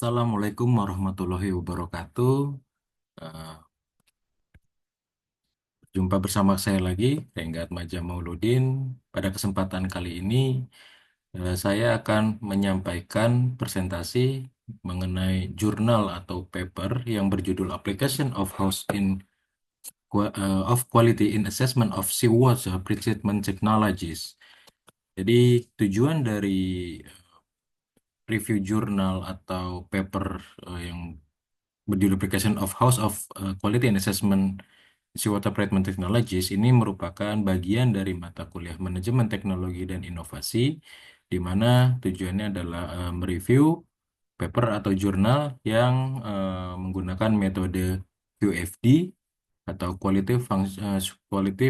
Assalamualaikum warahmatullahi wabarakatuh. Eh, Jumpa bersama saya lagi, Renggat Maja Mauludin. Pada kesempatan kali ini, saya akan menyampaikan presentasi mengenai jurnal atau paper yang berjudul Application of House in of Quality in Assessment of Seawater Pretreatment Technologies. Jadi tujuan dari review jurnal atau paper yang berjudul Application of House of Quality and Assessment Seawater Treatment Technologies ini merupakan bagian dari mata kuliah Manajemen Teknologi dan Inovasi, di mana tujuannya adalah mereview paper atau jurnal yang menggunakan metode QFD atau Quality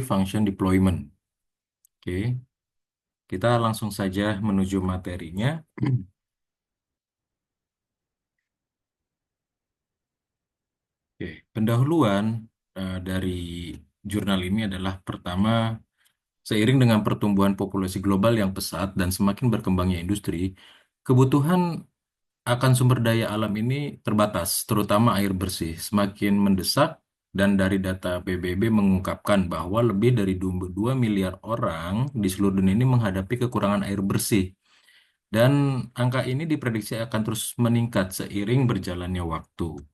Function Deployment. Oke, kita langsung saja menuju materinya. Oke, pendahuluan dari jurnal ini adalah pertama, seiring dengan pertumbuhan populasi global yang pesat dan semakin berkembangnya industri, kebutuhan akan sumber daya alam ini terbatas, terutama air bersih, semakin mendesak, dan dari data PBB mengungkapkan bahwa lebih dari 2 miliar orang di seluruh dunia ini menghadapi kekurangan air bersih. Dan angka ini diprediksi akan terus meningkat seiring berjalannya waktu.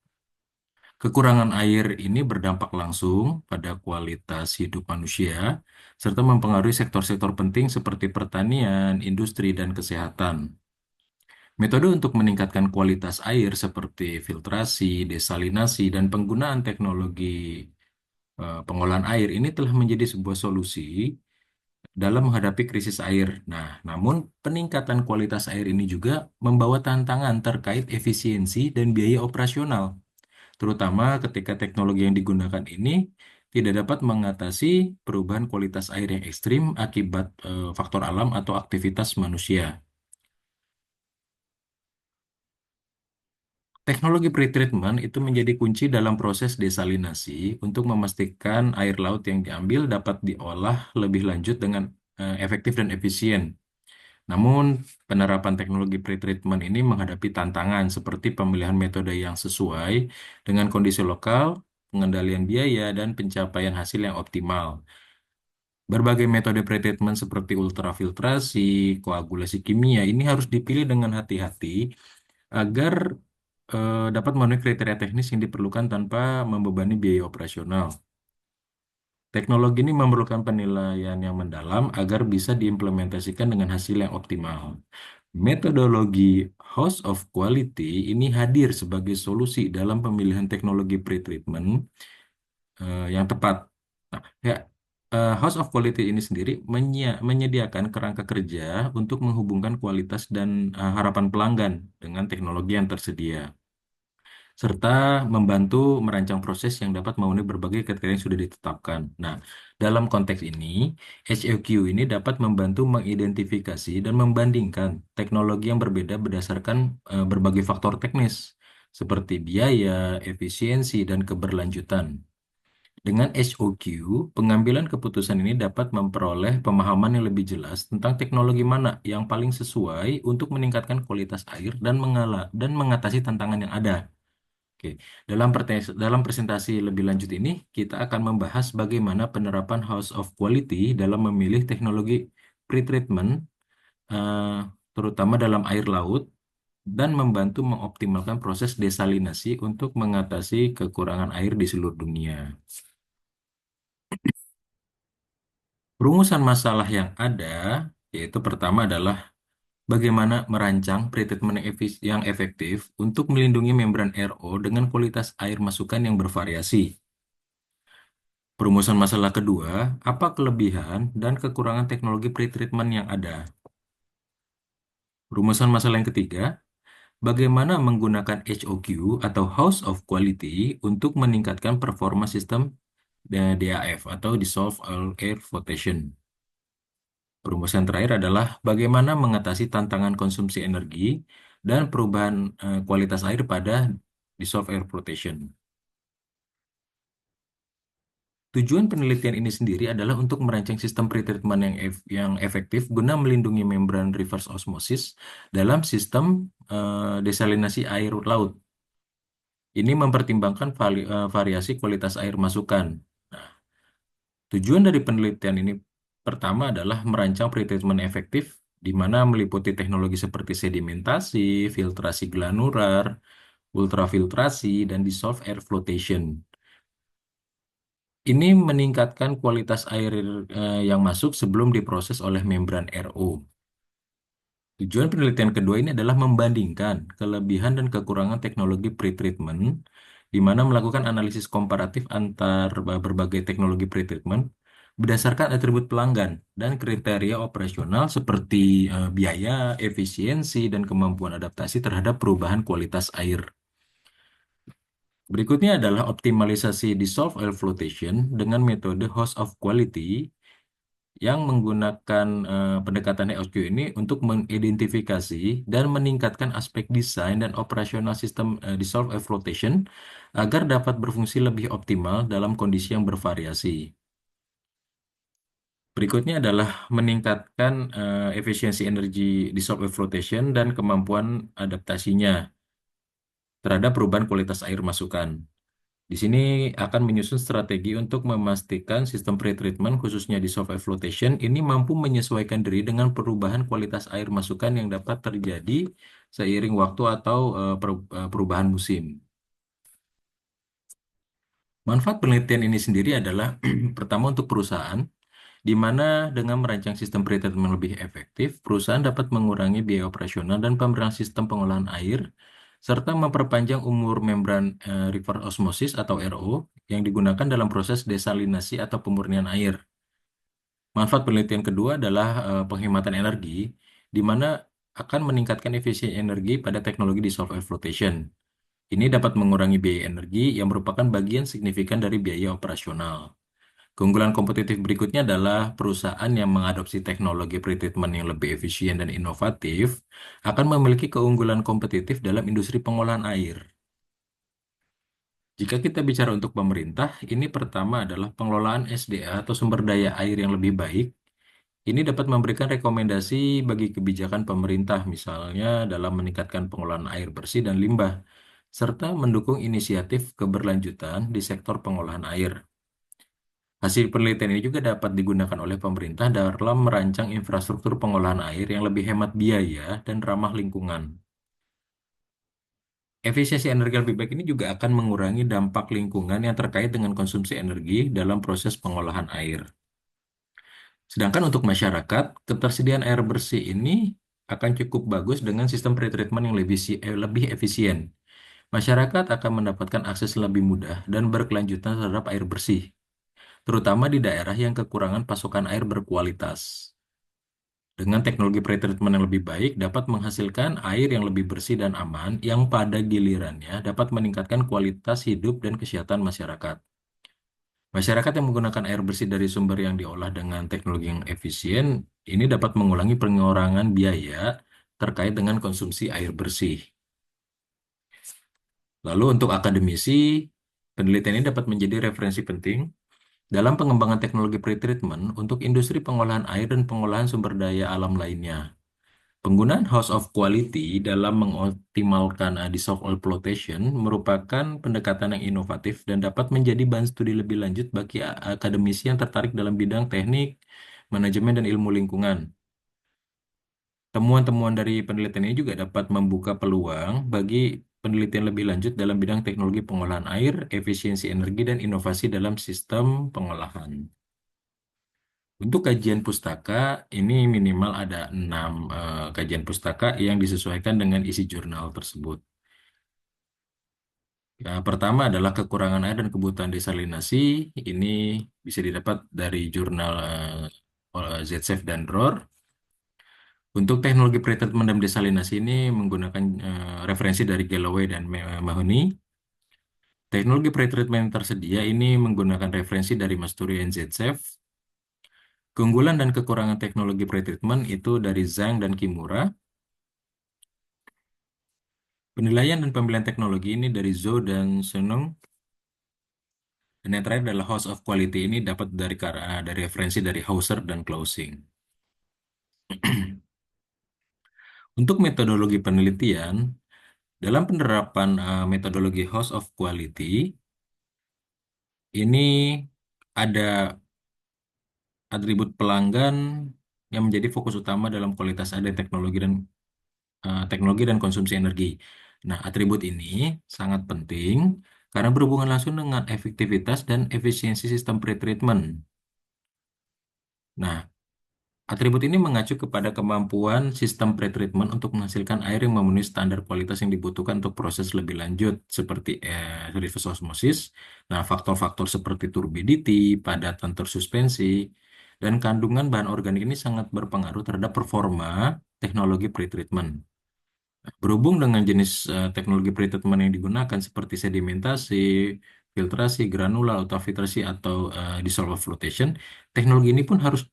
Kekurangan air ini berdampak langsung pada kualitas hidup manusia, serta mempengaruhi sektor-sektor penting seperti pertanian, industri, dan kesehatan. Metode untuk meningkatkan kualitas air seperti filtrasi, desalinasi, dan penggunaan teknologi pengolahan air ini telah menjadi sebuah solusi dalam menghadapi krisis air. Nah, namun peningkatan kualitas air ini juga membawa tantangan terkait efisiensi dan biaya operasional, terutama ketika teknologi yang digunakan ini tidak dapat mengatasi perubahan kualitas air yang ekstrim akibat faktor alam atau aktivitas manusia. Teknologi pretreatment itu menjadi kunci dalam proses desalinasi untuk memastikan air laut yang diambil dapat diolah lebih lanjut dengan efektif dan efisien. Namun, penerapan teknologi pretreatment ini menghadapi tantangan seperti pemilihan metode yang sesuai dengan kondisi lokal, pengendalian biaya, dan pencapaian hasil yang optimal. Berbagai metode pretreatment seperti ultrafiltrasi, koagulasi kimia ini harus dipilih dengan hati-hati agar dapat memenuhi kriteria teknis yang diperlukan tanpa membebani biaya operasional. Teknologi ini memerlukan penilaian yang mendalam agar bisa diimplementasikan dengan hasil yang optimal. Metodologi House of Quality ini hadir sebagai solusi dalam pemilihan teknologi pretreatment yang tepat. Nah, House of Quality ini sendiri menyediakan kerangka kerja untuk menghubungkan kualitas dan harapan pelanggan dengan teknologi yang tersedia, serta membantu merancang proses yang dapat memenuhi berbagai kriteria yang sudah ditetapkan. Nah, dalam konteks ini, HOQ ini dapat membantu mengidentifikasi dan membandingkan teknologi yang berbeda berdasarkan berbagai faktor teknis, seperti biaya, efisiensi, dan keberlanjutan. Dengan HOQ, pengambilan keputusan ini dapat memperoleh pemahaman yang lebih jelas tentang teknologi mana yang paling sesuai untuk meningkatkan kualitas air dan mengatasi tantangan yang ada. Oke, dalam presentasi lebih lanjut ini, kita akan membahas bagaimana penerapan House of Quality dalam memilih teknologi pretreatment, eh, terutama dalam air laut, dan membantu mengoptimalkan proses desalinasi untuk mengatasi kekurangan air di seluruh dunia. Rumusan masalah yang ada, yaitu pertama adalah bagaimana merancang pretreatment yang efektif untuk melindungi membran RO dengan kualitas air masukan yang bervariasi. Perumusan masalah kedua, apa kelebihan dan kekurangan teknologi pretreatment yang ada? Rumusan masalah yang ketiga, bagaimana menggunakan HOQ atau House of Quality untuk meningkatkan performa sistem DAF atau Dissolved Air Flotation. Perumusan terakhir adalah bagaimana mengatasi tantangan konsumsi energi dan perubahan kualitas air pada Dissolved Air Flotation. Tujuan penelitian ini sendiri adalah untuk merancang sistem pretreatment yang efektif guna melindungi membran reverse osmosis dalam sistem desalinasi air laut. Ini mempertimbangkan variasi kualitas air masukan. Nah, tujuan dari penelitian ini pertama adalah merancang pretreatment efektif, di mana meliputi teknologi seperti sedimentasi, filtrasi granular, ultrafiltrasi, dan dissolved air flotation. Ini meningkatkan kualitas air yang masuk sebelum diproses oleh membran RO. Tujuan penelitian kedua ini adalah membandingkan kelebihan dan kekurangan teknologi pretreatment, di mana melakukan analisis komparatif antar berbagai teknologi pretreatment berdasarkan atribut pelanggan dan kriteria operasional seperti biaya, efisiensi, dan kemampuan adaptasi terhadap perubahan kualitas air. Berikutnya adalah optimalisasi dissolved air flotation dengan metode host of quality yang menggunakan pendekatan EOQ ini untuk mengidentifikasi dan meningkatkan aspek desain dan operasional sistem dissolved air flotation agar dapat berfungsi lebih optimal dalam kondisi yang bervariasi. Berikutnya adalah meningkatkan efisiensi energi dissolved air flotation dan kemampuan adaptasinya terhadap perubahan kualitas air masukan. Di sini akan menyusun strategi untuk memastikan sistem pretreatment khususnya di soft air flotation ini mampu menyesuaikan diri dengan perubahan kualitas air masukan yang dapat terjadi seiring waktu atau perubahan musim. Manfaat penelitian ini sendiri adalah pertama untuk perusahaan, di mana dengan merancang sistem pretreatment lebih efektif, perusahaan dapat mengurangi biaya operasional dan pemeliharaan sistem pengolahan air, serta memperpanjang umur membran reverse osmosis atau RO yang digunakan dalam proses desalinasi atau pemurnian air. Manfaat penelitian kedua adalah penghematan energi, di mana akan meningkatkan efisiensi energi pada teknologi dissolved air flotation. Ini dapat mengurangi biaya energi yang merupakan bagian signifikan dari biaya operasional. Keunggulan kompetitif berikutnya adalah perusahaan yang mengadopsi teknologi pretreatment yang lebih efisien dan inovatif akan memiliki keunggulan kompetitif dalam industri pengolahan air. Jika kita bicara untuk pemerintah, ini pertama adalah pengelolaan SDA atau sumber daya air yang lebih baik. Ini dapat memberikan rekomendasi bagi kebijakan pemerintah, misalnya dalam meningkatkan pengelolaan air bersih dan limbah, serta mendukung inisiatif keberlanjutan di sektor pengolahan air. Hasil penelitian ini juga dapat digunakan oleh pemerintah dalam merancang infrastruktur pengolahan air yang lebih hemat biaya dan ramah lingkungan. Efisiensi energi yang lebih baik ini juga akan mengurangi dampak lingkungan yang terkait dengan konsumsi energi dalam proses pengolahan air. Sedangkan untuk masyarakat, ketersediaan air bersih ini akan cukup bagus dengan sistem pretreatment yang lebih efisien. Masyarakat akan mendapatkan akses lebih mudah dan berkelanjutan terhadap air bersih, terutama di daerah yang kekurangan pasokan air berkualitas. Dengan teknologi pretreatment yang lebih baik, dapat menghasilkan air yang lebih bersih dan aman, yang pada gilirannya dapat meningkatkan kualitas hidup dan kesehatan masyarakat. Masyarakat yang menggunakan air bersih dari sumber yang diolah dengan teknologi yang efisien, ini dapat mengurangi pengurangan biaya terkait dengan konsumsi air bersih. Lalu untuk akademisi, penelitian ini dapat menjadi referensi penting dalam pengembangan teknologi pretreatment untuk industri pengolahan air dan pengolahan sumber daya alam lainnya. Penggunaan House of Quality dalam mengoptimalkan dissolved oil flotation merupakan pendekatan yang inovatif dan dapat menjadi bahan studi lebih lanjut bagi akademisi yang tertarik dalam bidang teknik, manajemen, dan ilmu lingkungan. Temuan-temuan dari penelitian ini juga dapat membuka peluang bagi penelitian lebih lanjut dalam bidang teknologi pengolahan air, efisiensi energi, dan inovasi dalam sistem pengolahan. Untuk kajian pustaka, ini minimal ada 6 kajian pustaka yang disesuaikan dengan isi jurnal tersebut. Ya, pertama adalah kekurangan air dan kebutuhan desalinasi. Ini bisa didapat dari jurnal ZSAF dan ROR. Untuk teknologi pretreatment dan desalinasi ini menggunakan referensi dari Galloway dan Mahoney. Teknologi pretreatment yang tersedia ini menggunakan referensi dari Masturi dan ZSAF. Keunggulan dan kekurangan teknologi pretreatment itu dari Zhang dan Kimura. Penilaian dan pemilihan teknologi ini dari Zhou dan Sunung. Dan yang terakhir adalah house of quality, ini dapat dari referensi dari Hauser dan Clausing. Untuk metodologi penelitian, dalam penerapan metodologi house of quality, ini ada atribut pelanggan yang menjadi fokus utama dalam kualitas ada teknologi dan konsumsi energi. Nah, atribut ini sangat penting karena berhubungan langsung dengan efektivitas dan efisiensi sistem pretreatment. Nah, atribut ini mengacu kepada kemampuan sistem pretreatment untuk menghasilkan air yang memenuhi standar kualitas yang dibutuhkan untuk proses lebih lanjut seperti reverse osmosis. Nah, faktor-faktor seperti turbidity, padatan tersuspensi, dan kandungan bahan organik ini sangat berpengaruh terhadap performa teknologi pretreatment. Berhubung dengan jenis teknologi pretreatment yang digunakan seperti sedimentasi, filtrasi, granula, ultrafiltrasi, atau dissolved flotation, teknologi ini pun harus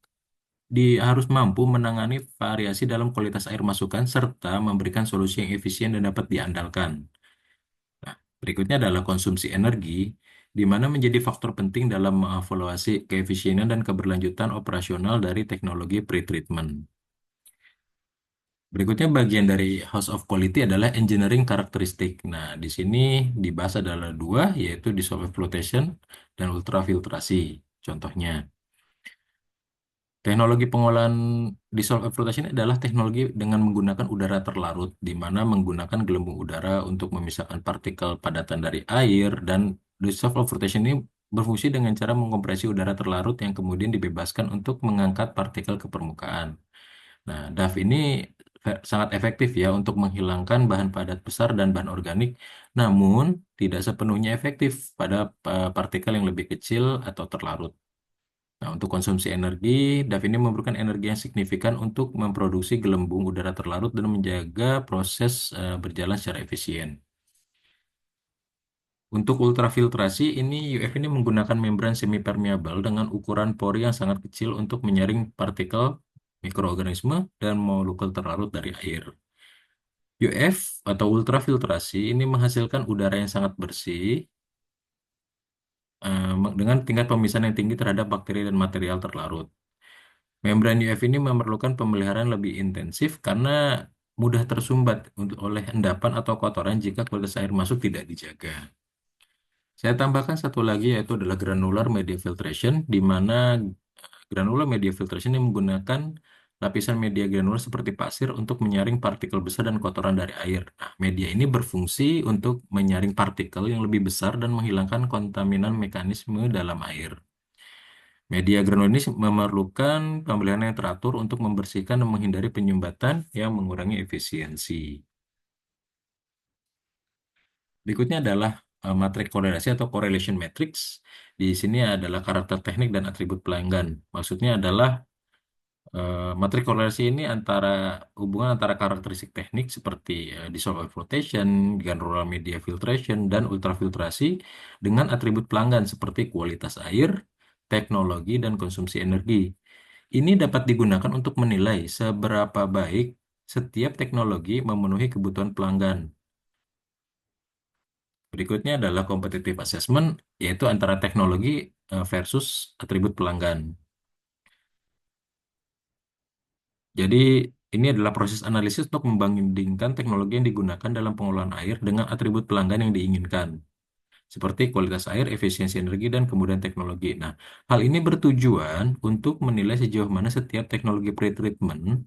mampu menangani variasi dalam kualitas air masukan serta memberikan solusi yang efisien dan dapat diandalkan. Nah, berikutnya adalah konsumsi energi, di mana menjadi faktor penting dalam mengevaluasi keefisienan dan keberlanjutan operasional dari teknologi pretreatment. Berikutnya bagian dari House of Quality adalah engineering karakteristik. Nah, di sini dibahas adalah dua, yaitu dissolved flotation dan ultrafiltrasi. Contohnya, teknologi pengolahan dissolved flotation adalah teknologi dengan menggunakan udara terlarut, di mana menggunakan gelembung udara untuk memisahkan partikel padatan dari air, dan dissolved flotation ini berfungsi dengan cara mengkompresi udara terlarut yang kemudian dibebaskan untuk mengangkat partikel ke permukaan. Nah, DAF ini sangat efektif ya untuk menghilangkan bahan padat besar dan bahan organik, namun tidak sepenuhnya efektif pada partikel yang lebih kecil atau terlarut. Nah, untuk konsumsi energi, DAF ini memerlukan energi yang signifikan untuk memproduksi gelembung udara terlarut dan menjaga proses berjalan secara efisien. Untuk ultrafiltrasi, UF ini menggunakan membran semipermeable dengan ukuran pori yang sangat kecil untuk menyaring partikel mikroorganisme dan molekul terlarut dari air. UF atau ultrafiltrasi ini menghasilkan udara yang sangat bersih dengan tingkat pemisahan yang tinggi terhadap bakteri dan material terlarut. Membran UF ini memerlukan pemeliharaan lebih intensif karena mudah tersumbat oleh endapan atau kotoran jika kualitas air masuk tidak dijaga. Saya tambahkan satu lagi yaitu adalah granular media filtration, di mana granular media filtration ini menggunakan lapisan media granular seperti pasir untuk menyaring partikel besar dan kotoran dari air. Nah, media ini berfungsi untuk menyaring partikel yang lebih besar dan menghilangkan kontaminan mekanisme dalam air. Media granular ini memerlukan pemeliharaan yang teratur untuk membersihkan dan menghindari penyumbatan yang mengurangi efisiensi. Berikutnya adalah matrik korelasi atau correlation matrix. Di sini adalah karakter teknik dan atribut pelanggan. Maksudnya adalah matrik korelasi ini hubungan antara karakteristik teknik seperti dissolved flotation, granular media filtration, dan ultrafiltrasi dengan atribut pelanggan seperti kualitas air, teknologi, dan konsumsi energi. Ini dapat digunakan untuk menilai seberapa baik setiap teknologi memenuhi kebutuhan pelanggan. Berikutnya adalah competitive assessment, yaitu antara teknologi versus atribut pelanggan. Jadi, ini adalah proses analisis untuk membandingkan teknologi yang digunakan dalam pengolahan air dengan atribut pelanggan yang diinginkan, seperti kualitas air, efisiensi energi, dan kemudian teknologi. Nah, hal ini bertujuan untuk menilai sejauh mana setiap teknologi pretreatment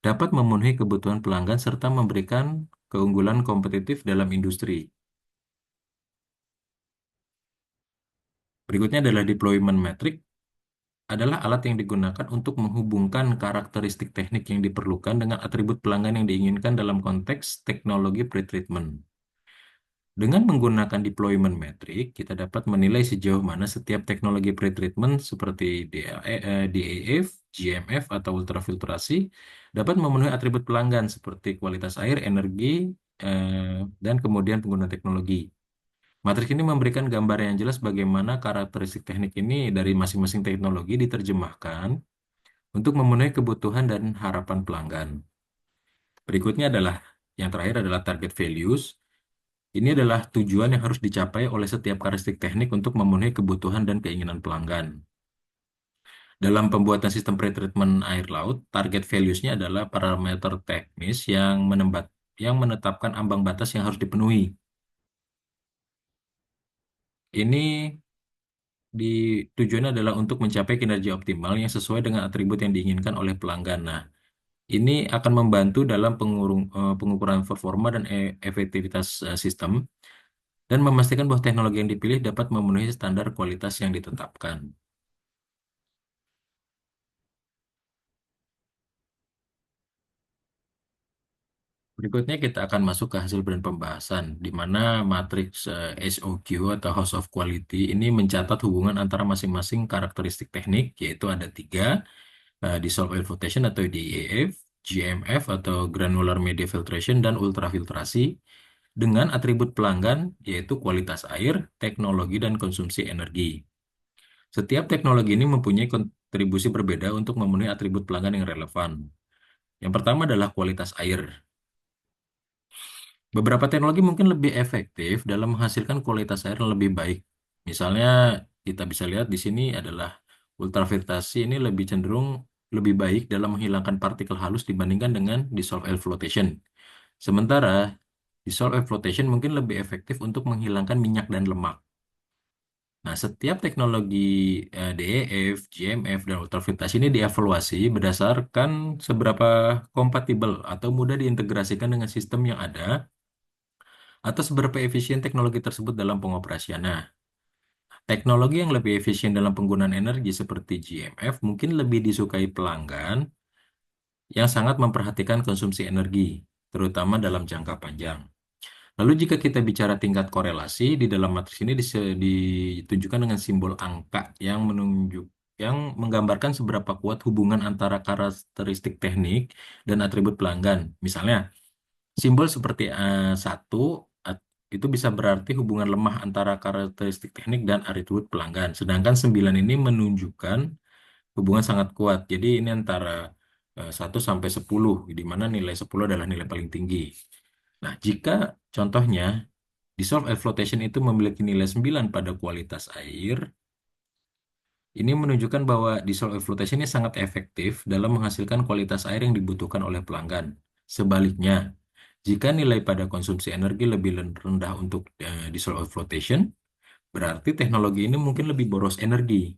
dapat memenuhi kebutuhan pelanggan serta memberikan keunggulan kompetitif dalam industri. Berikutnya adalah deployment metric, adalah alat yang digunakan untuk menghubungkan karakteristik teknik yang diperlukan dengan atribut pelanggan yang diinginkan dalam konteks teknologi pretreatment. Dengan menggunakan deployment metric, kita dapat menilai sejauh mana setiap teknologi pretreatment seperti DAF, GMF, atau ultrafiltrasi dapat memenuhi atribut pelanggan seperti kualitas air, energi, dan kemudian penggunaan teknologi. Matriks ini memberikan gambar yang jelas bagaimana karakteristik teknik ini dari masing-masing teknologi diterjemahkan untuk memenuhi kebutuhan dan harapan pelanggan. Berikutnya adalah yang terakhir adalah target values. Ini adalah tujuan yang harus dicapai oleh setiap karakteristik teknik untuk memenuhi kebutuhan dan keinginan pelanggan. Dalam pembuatan sistem pretreatment air laut, target values-nya adalah parameter teknis yang menetapkan ambang batas yang harus dipenuhi. Ini tujuannya adalah untuk mencapai kinerja optimal yang sesuai dengan atribut yang diinginkan oleh pelanggan. Nah, ini akan membantu dalam pengukuran performa dan efektivitas sistem dan memastikan bahwa teknologi yang dipilih dapat memenuhi standar kualitas yang ditetapkan. Berikutnya kita akan masuk ke hasil brand pembahasan, di mana matriks SOQ atau House of Quality ini mencatat hubungan antara masing-masing karakteristik teknik, yaitu ada tiga, dissolved air flotation atau DEF, GMF atau granular media filtration, dan ultrafiltrasi, dengan atribut pelanggan, yaitu kualitas air, teknologi, dan konsumsi energi. Setiap teknologi ini mempunyai kontribusi berbeda untuk memenuhi atribut pelanggan yang relevan. Yang pertama adalah kualitas air. Beberapa teknologi mungkin lebih efektif dalam menghasilkan kualitas air yang lebih baik. Misalnya, kita bisa lihat di sini adalah ultrafiltrasi ini lebih cenderung lebih baik dalam menghilangkan partikel halus dibandingkan dengan dissolved air flotation. Sementara, dissolved air flotation mungkin lebih efektif untuk menghilangkan minyak dan lemak. Nah, setiap teknologi DEF, GMF, dan ultrafiltrasi ini dievaluasi berdasarkan seberapa kompatibel atau mudah diintegrasikan dengan sistem yang ada atau seberapa efisien teknologi tersebut dalam pengoperasian. Nah, teknologi yang lebih efisien dalam penggunaan energi seperti GMF mungkin lebih disukai pelanggan yang sangat memperhatikan konsumsi energi, terutama dalam jangka panjang. Lalu jika kita bicara tingkat korelasi, di dalam matriks ini ditunjukkan dengan simbol angka yang menggambarkan seberapa kuat hubungan antara karakteristik teknik dan atribut pelanggan. Misalnya, simbol seperti satu itu bisa berarti hubungan lemah antara karakteristik teknik dan atribut pelanggan. Sedangkan 9 ini menunjukkan hubungan sangat kuat. Jadi ini antara 1 sampai 10, di mana nilai 10 adalah nilai paling tinggi. Nah, jika contohnya dissolved air flotation itu memiliki nilai 9 pada kualitas air, ini menunjukkan bahwa dissolved air flotation ini sangat efektif dalam menghasilkan kualitas air yang dibutuhkan oleh pelanggan. Sebaliknya, jika nilai pada konsumsi energi lebih rendah untuk dissolved air flotation, berarti teknologi ini mungkin lebih boros energi.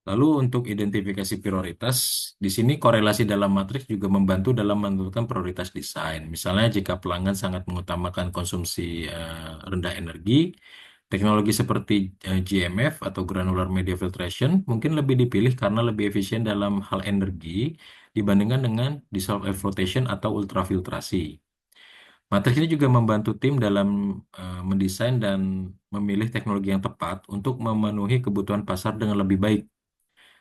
Lalu untuk identifikasi prioritas, di sini korelasi dalam matriks juga membantu dalam menentukan prioritas desain. Misalnya jika pelanggan sangat mengutamakan konsumsi rendah energi, teknologi seperti GMF atau granular media filtration mungkin lebih dipilih karena lebih efisien dalam hal energi dibandingkan dengan dissolved air flotation atau ultrafiltrasi. Matriks ini juga membantu tim dalam mendesain dan memilih teknologi yang tepat untuk memenuhi kebutuhan pasar dengan lebih baik.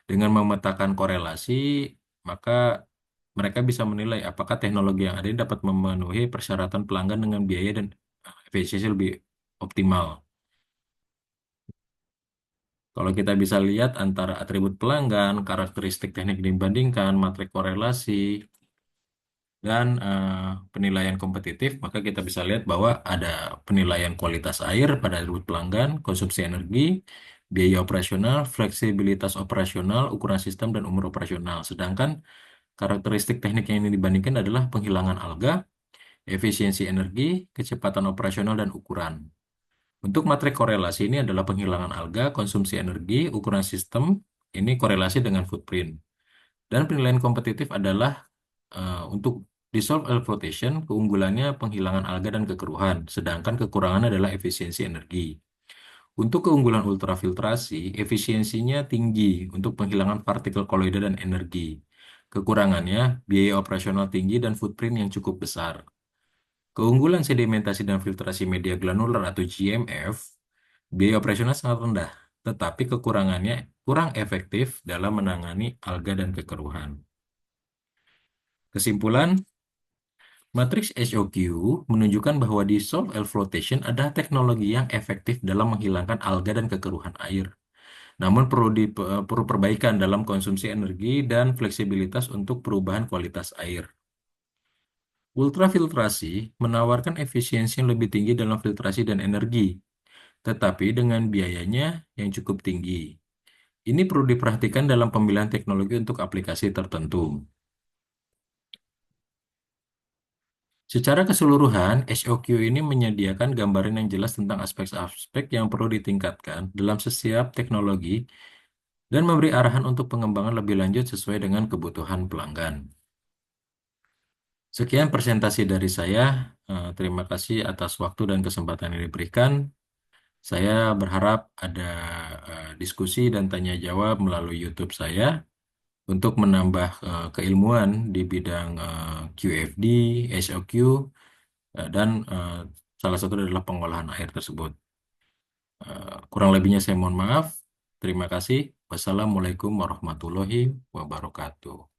Dengan memetakan korelasi, maka mereka bisa menilai apakah teknologi yang ada ini dapat memenuhi persyaratan pelanggan dengan biaya dan efisiensi lebih optimal. Kalau kita bisa lihat antara atribut pelanggan, karakteristik teknik dibandingkan, matrik korelasi, dan penilaian kompetitif, maka kita bisa lihat bahwa ada penilaian kualitas air pada atribut pelanggan, konsumsi energi, biaya operasional, fleksibilitas operasional, ukuran sistem, dan umur operasional. Sedangkan karakteristik teknik yang ini dibandingkan adalah penghilangan alga, efisiensi energi, kecepatan operasional, dan ukuran. Untuk matrik korelasi ini adalah penghilangan alga, konsumsi energi, ukuran sistem, ini korelasi dengan footprint. Dan penilaian kompetitif adalah untuk dissolved air flotation, keunggulannya penghilangan alga dan kekeruhan, sedangkan kekurangannya adalah efisiensi energi. Untuk keunggulan ultrafiltrasi, efisiensinya tinggi untuk penghilangan partikel koloida dan energi. Kekurangannya, biaya operasional tinggi dan footprint yang cukup besar. Keunggulan sedimentasi dan filtrasi media granular atau GMF, biaya operasional sangat rendah, tetapi kekurangannya kurang efektif dalam menangani alga dan kekeruhan. Kesimpulan, matriks SOQ menunjukkan bahwa dissolved air flotation adalah teknologi yang efektif dalam menghilangkan alga dan kekeruhan air. Namun perlu perbaikan dalam konsumsi energi dan fleksibilitas untuk perubahan kualitas air. Ultrafiltrasi menawarkan efisiensi yang lebih tinggi dalam filtrasi dan energi, tetapi dengan biayanya yang cukup tinggi. Ini perlu diperhatikan dalam pemilihan teknologi untuk aplikasi tertentu. Secara keseluruhan, SOQ ini menyediakan gambaran yang jelas tentang aspek-aspek yang perlu ditingkatkan dalam setiap teknologi dan memberi arahan untuk pengembangan lebih lanjut sesuai dengan kebutuhan pelanggan. Sekian presentasi dari saya. Terima kasih atas waktu dan kesempatan yang diberikan. Saya berharap ada diskusi dan tanya jawab melalui YouTube saya untuk menambah keilmuan di bidang QFD, SOQ, dan salah satu adalah pengolahan air tersebut. Kurang lebihnya saya mohon maaf. Terima kasih. Wassalamualaikum warahmatullahi wabarakatuh.